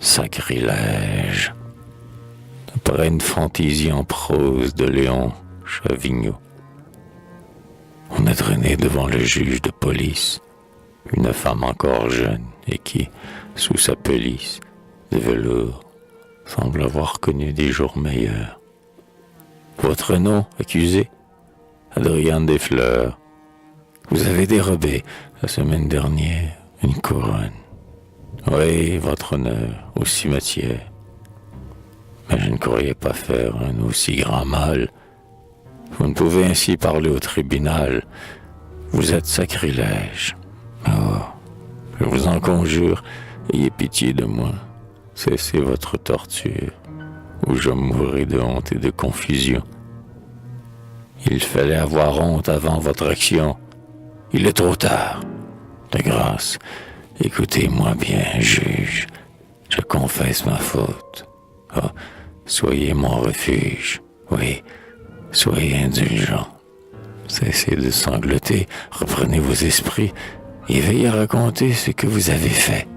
Sacrilège. Après une fantaisie en prose de Léon Chavignot, on a traîné devant le juge de police une femme encore jeune et qui, sous sa pelisse de velours, semble avoir connu des jours meilleurs. Votre nom, accusé? Adrienne Desfleurs. Vous avez dérobé, la semaine dernière, une couronne. Oui, votre honneur, au cimetière. Mais je ne croyais pas faire un aussi grand mal. Vous ne pouvez ainsi parler au tribunal. Vous êtes sacrilège. Oh, je vous en conjure, ayez pitié de moi. Cessez votre torture, ou je mourrai de honte et de confusion. Il fallait avoir honte avant votre action. Il est trop tard. De grâce, écoutez-moi bien, juge. Je confesse ma faute. Oh, soyez mon refuge. Oui, soyez indulgent. Cessez de sangloter, reprenez vos esprits et veillez à raconter ce que vous avez fait.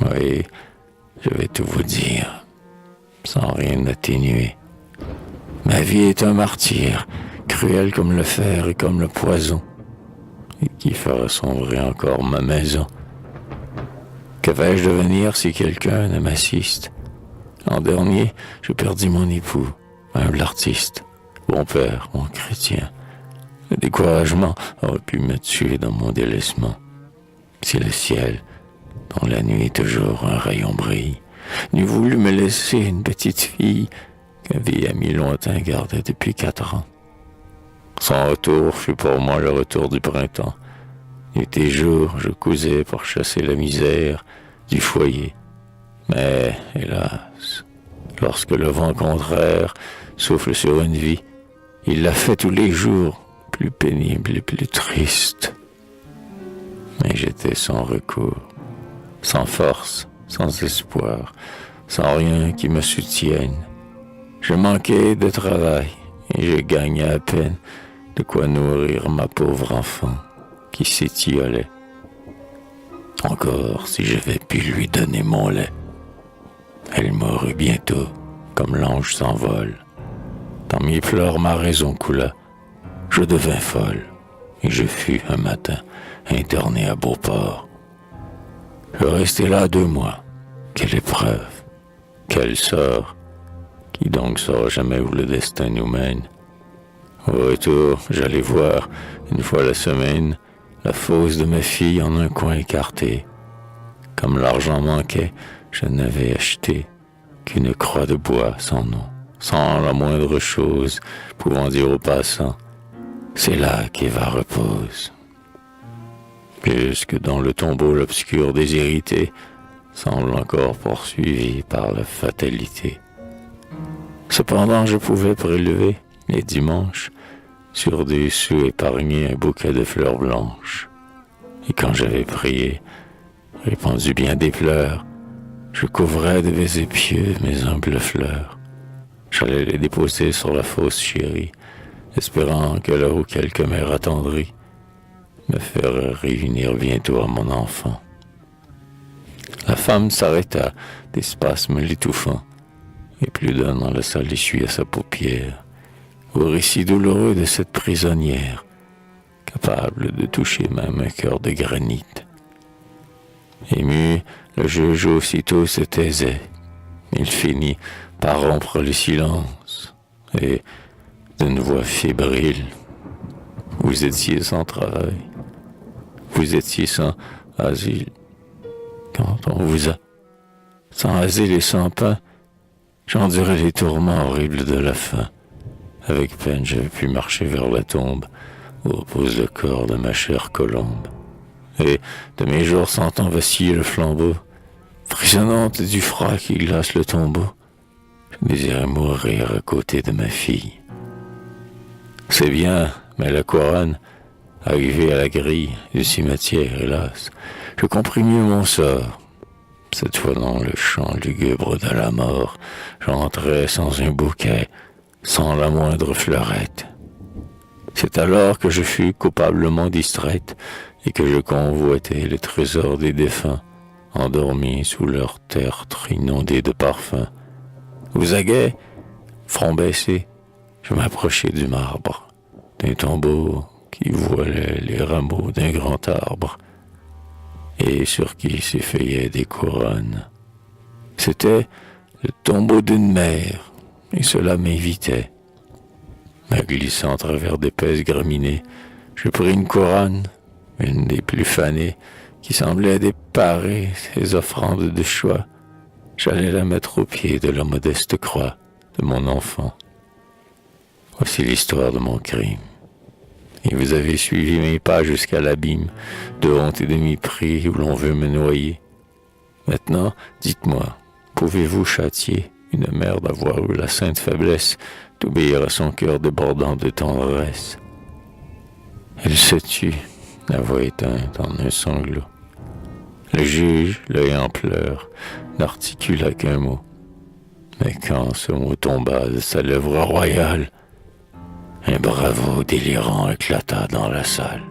Oui, je vais tout vous dire, sans rien atténuer. Ma vie est un martyre, cruel comme le fer et comme le poison, et qui fera sombrer encore ma maison. Que vais-je devenir si quelqu'un ne m'assiste? L'an dernier, je perdis mon époux, humble artiste, bon père, bon chrétien. Le découragement aurait pu me tuer dans mon délaissement. Si le ciel, dont la nuit toujours un rayon brille, n'eût voulu me laisser une petite fille qu'un vieil ami lointain gardait depuis 4 ans. Son retour fut pour moi le retour du printemps. Nuit et jour, je cousais pour chasser la misère du foyer. Mais, hélas, lorsque le vent contraire souffle sur une vie, il la fait tous les jours plus pénible et plus triste. Mais j'étais sans recours, sans force, sans espoir, sans rien qui me soutienne. Je manquais de travail et je gagnais à peine de quoi nourrir ma pauvre enfant qui s'étiolait. Encore si j'avais pu lui donner mon lait, elle mourut bientôt comme l'ange s'envole. Dans mes pleurs ma raison coula, je devins folle et je fus un matin interné à Beauport. Je restai là 2 mois. Quelle épreuve, quel sort, qui donc saura jamais où le destin nous mène. Au retour, j'allais voir, une fois la semaine, la fosse de ma fille en un coin écarté. Comme l'argent manquait, je n'avais acheté qu'une croix de bois sans nom, sans la moindre chose pouvant dire aux passants, c'est là qu'Eva repose. Jusque dans le tombeau l'obscur déshérité semble encore poursuivi par la fatalité. Cependant, je pouvais prélever, les dimanches, sur des sous épargnés un bouquet de fleurs blanches. Et quand j'avais prié, répandu bien des pleurs, je couvrais de baisers pieux mes humbles fleurs. J'allais les déposer sur la fosse chérie, espérant que là où quelques mères attendries me ferait réunir bientôt à mon enfant. La femme s'arrêta, des spasmes l'étouffant, et plus d'un dans la salle essuya sa paupière, au récit douloureux de cette prisonnière, capable de toucher même un cœur de granit. Ému, le juge aussitôt se taisait. Il finit par rompre le silence, et, d'une voix fébrile, « Vous étiez sans travail, vous étiez sans asile. Quand on vous a, sans asile et sans pain, j'endurais les tourments horribles de la faim. Avec peine, j'avais pu marcher vers la tombe où repose le corps de ma chère Colombe. Et, de mes jours sentant vaciller le flambeau, frissonnante du froid qui glace le tombeau, je désirais mourir à côté de ma fille. C'est bien, mais la couronne, arrivée à la grille du cimetière, hélas, je compris mieux mon sort. Cette fois dans le chant lugubre de la mort, j'entrais sans un bouquet, sans la moindre fleurette. C'est alors que je fus coupablement distraite et que je convoitais le trésor des défunts, endormis sous leur tertre inondé de parfums. Aux aguets, front baissé, je m'approchais du marbre, d'un tombeau qui voilait les rameaux d'un grand arbre et sur qui s'effayaient des couronnes. C'était le tombeau d'une mère, et cela m'invitait. Me glissant à travers d'épaisses graminées, je pris une couronne, une des plus fanées, qui semblait déparer ses offrandes de choix. J'allais la mettre au pied de la modeste croix de mon enfant. Voici l'histoire de mon crime. Et vous avez suivi mes pas jusqu'à l'abîme de honte et de mépris où l'on veut me noyer. Maintenant, dites-moi, pouvez-vous châtier une mère d'avoir eu la sainte faiblesse d'obéir à son cœur débordant de tendresse? Elle se tut, la voix éteinte en un sanglot. Le juge, l'œil en pleurs, n'articula qu'un mot. Mais quand ce mot tomba de sa lèvre royale, un bravo délirant éclata dans la salle.